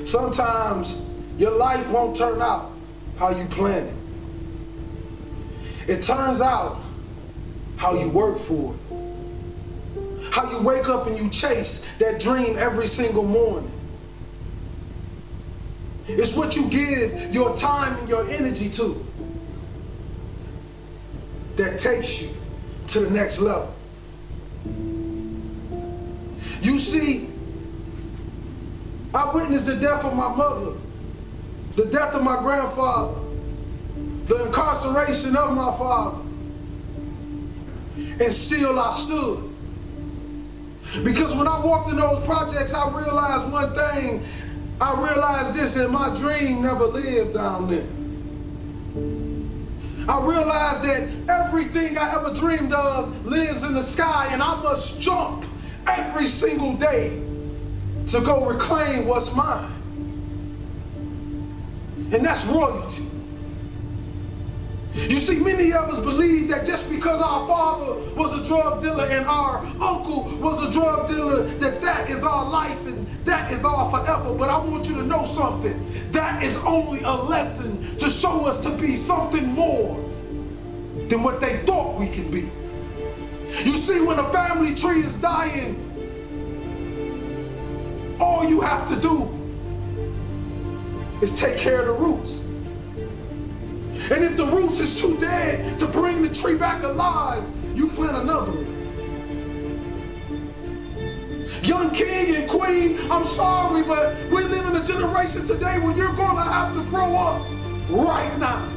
Sometimes your life won't turn out how you planned it. It turns out how you work for it. How you wake up and you chase that dream every single morning. It's what you give your time and your energy to that takes you to the next level. You see, I witnessed the death of my mother, the death of my grandfather, the incarceration of my father, and still I stood. Because when I walked in those projects, I realized one thing. I realized this, that my dream never lived down there. I realized that everything I ever dreamed of lives in the sky, and I must jump every single day to go reclaim what's mine. And that's royalty. You see, many of us believe that just because our father was a drug dealer and our uncle was a drug dealer, that is our life and that is our forever. But I want you to know something. That is only a lesson to show us to be something more than what they thought we can be. You see, when a family tree is dying, all you have to do is take care of the roots. And if the roots is too dead to bring the tree back alive, you plant another one. Young king and queen, I'm sorry, but we live in a generation today where you're gonna have to grow up right now.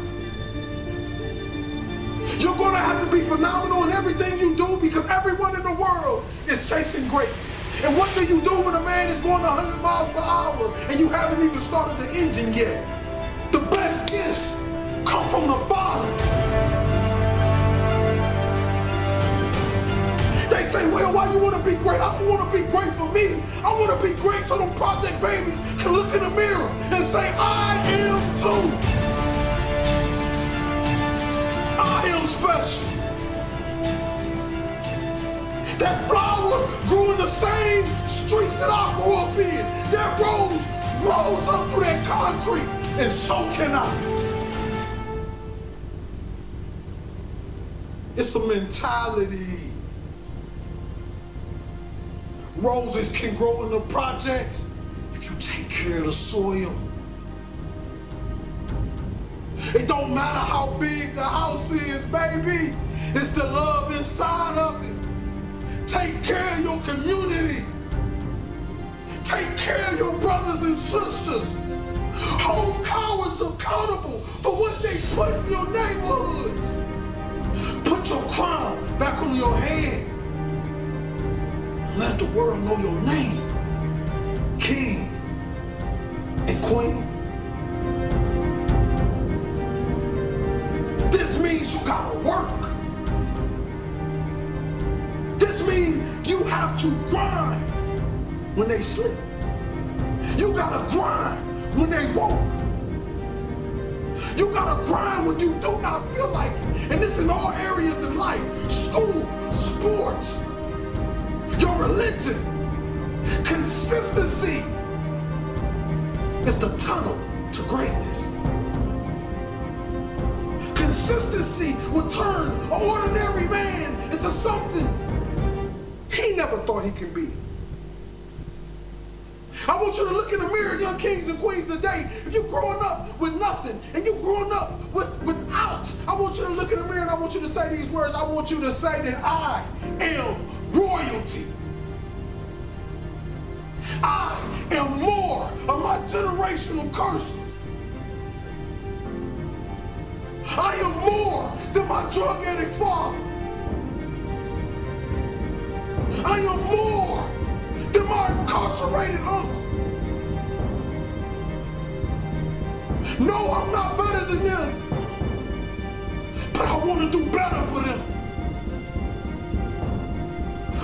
You're gonna have to be phenomenal in everything you do because everyone in the world is chasing greatness. And what do you do when a man is going 100 miles per hour and you haven't even started the engine yet? The best gifts come from the bottom. They say, well, why you want to be great? I don't want to be great for me. I want to be great so them project babies can look in the mirror and say, I am too. I am special. That flower grew in the same streets that I grew up in. That rose rose up through that concrete, and so can I. It's a mentality. Roses can grow in the projects if you take care of the soil. It don't matter how big the house is, baby. It's the love inside of it. Take care of your community. Take care of your brothers and sisters. Hold cowards accountable for what they put in your neighborhoods. Put your crown back on your head. Let the world know your name, king and queen. This means you gotta work. This means you have to grind when they slip. You gotta grind when they won't. You gotta grind when you do not feel like it. And this in all areas in life. School, sports, your religion. Consistency is the tunnel to greatness. Consistency will turn an ordinary man into something he never thought he could be. I want you to look in the mirror, young kings and queens today. If you're growing up with nothing and you're growing up without, I want you to look in the mirror and I want you to say these words. I want you to say that I am royalty. I am more of my generational curses. I am more than my drug addict father. I am more than my incarcerated uncle. No, I'm not better than them, but I want to do better for them.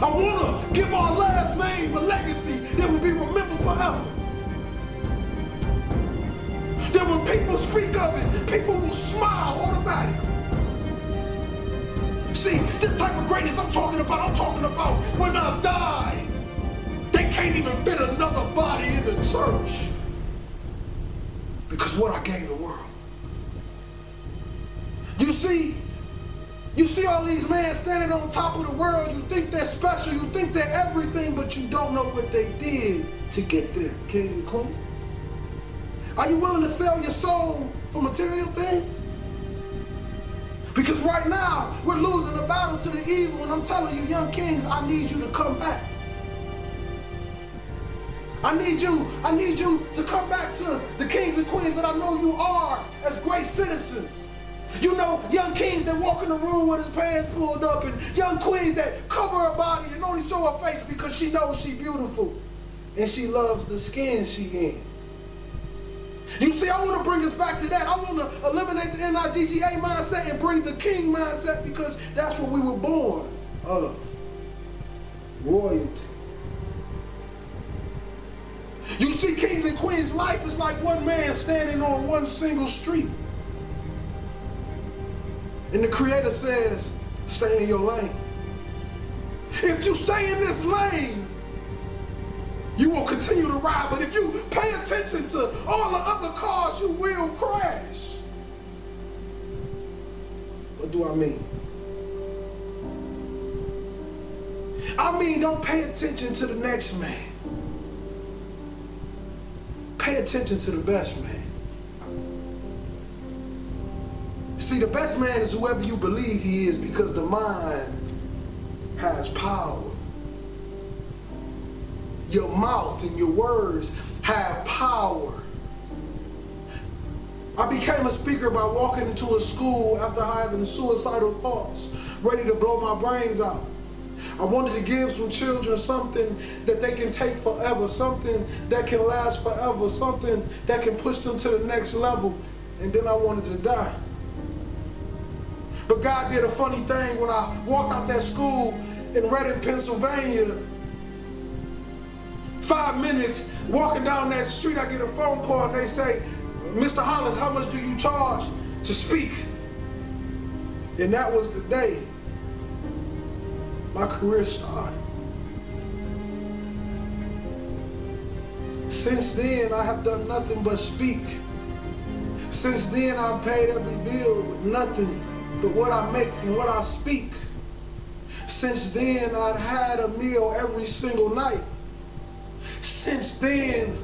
I want to give our last name a legacy that will be remembered forever. That when people speak of it, people will smile automatically. See, this type of greatness I'm talking about when I die, they can't even fit another body in the church. Because what I gave the world. You see all these men standing on top of the world. You think they're special, you think they're everything, but you don't know what they did to get there, king and queen. Are you willing to sell your soul for material things? Because right now, we're losing the battle to the evil, and I'm telling you, young kings, I need you to come back. I need you to come back to the kings and queens that I know you are as great citizens. You know, young kings that walk in the room with his pants pulled up, and young queens that cover her body and only show her face because she knows she's beautiful and she loves the skin she in. You see, I want to bring us back to that. I want to eliminate the NIGGA mindset and bring the king mindset, because that's what we were born of. Royalty. You see, kings and queens' life is like one man standing on one single street. And the Creator says, stay in your lane. If you stay in this lane, you will continue to ride. But if you pay attention to all the other cars, you will crash. What do I mean? I mean, don't pay attention to the next man. Pay attention to the best man. See, the best man is whoever you believe he is, because the mind has power. Your mouth and your words have power. I became a speaker by walking into a school after having suicidal thoughts, ready to blow my brains out. I wanted to give some children something that they can take forever, something that can last forever, something that can push them to the next level, and then I wanted to die. But God did a funny thing when I walked out that school in Reading, Pennsylvania. 5 minutes walking down that street, I get a phone call and they say, Mr. Hollins, how much do you charge to speak? And that was the day my career started. Since then, I have done nothing but speak. Since then, I've paid every bill with nothing but what I make from what I speak. Since then, I've had a meal every single night. Since then,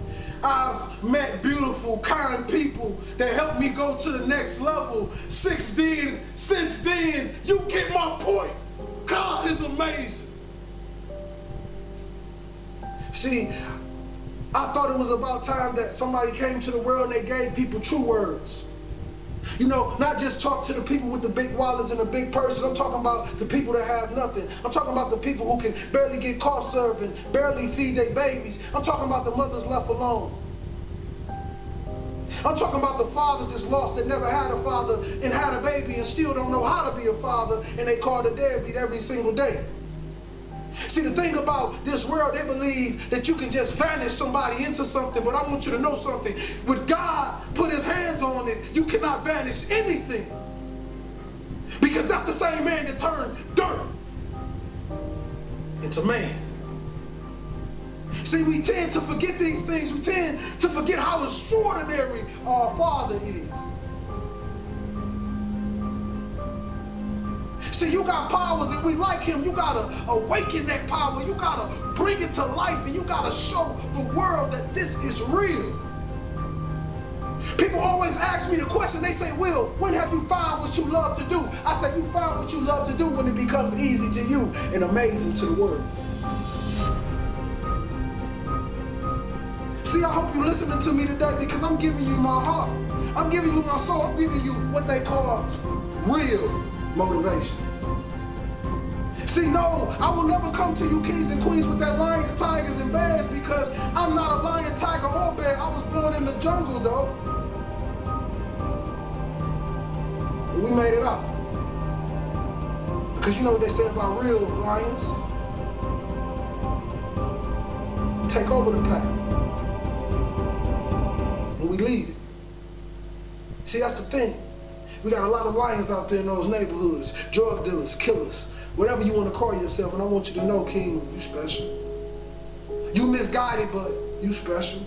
I've met beautiful, kind people that helped me go to the next level. Since then, you get my point. God is amazing. See, I thought it was about time that somebody came to the world and they gave people true words. You know, not just talk to the people with the big wallets and the big purses. I'm talking about the people that have nothing. I'm talking about the people who can barely get cough syrup and barely feed their babies. I'm talking about the mothers left alone. I'm talking about the fathers that's lost, that never had a father and had a baby and still don't know how to be a father, and they call the deadbeat every single day. See, the thing about this world, they believe that you can just vanish somebody into something, but I want you to know something. When God put his hands on it, you cannot vanish anything. Because that's the same man that turned dirt into man. See, we tend to forget these things. We tend to forget how extraordinary our Father is. See, you got powers and we like him. You gotta awaken that power. You gotta bring it to life, and you gotta show the world that this is real. People always ask me the question, they say, Will, when have you found what you love to do? I say, you found what you love to do when it becomes easy to you and amazing to the world. See, I hope you're listening to me today, because I'm giving you my heart. I'm giving you my soul. I'm giving you what they call real motivation. See, no, I will never come to you kings and queens with that lions, tigers, and bears, because I'm not a lion, tiger, or bear. I was born in the jungle, though. But we made it out. Because you know what they say about real lions? Take over the pack. And we lead it. See, that's the thing. We got a lot of lions out there in those neighborhoods, drug dealers, killers, whatever you want to call yourself, and I want you to know, King, you special. You misguided, but you special.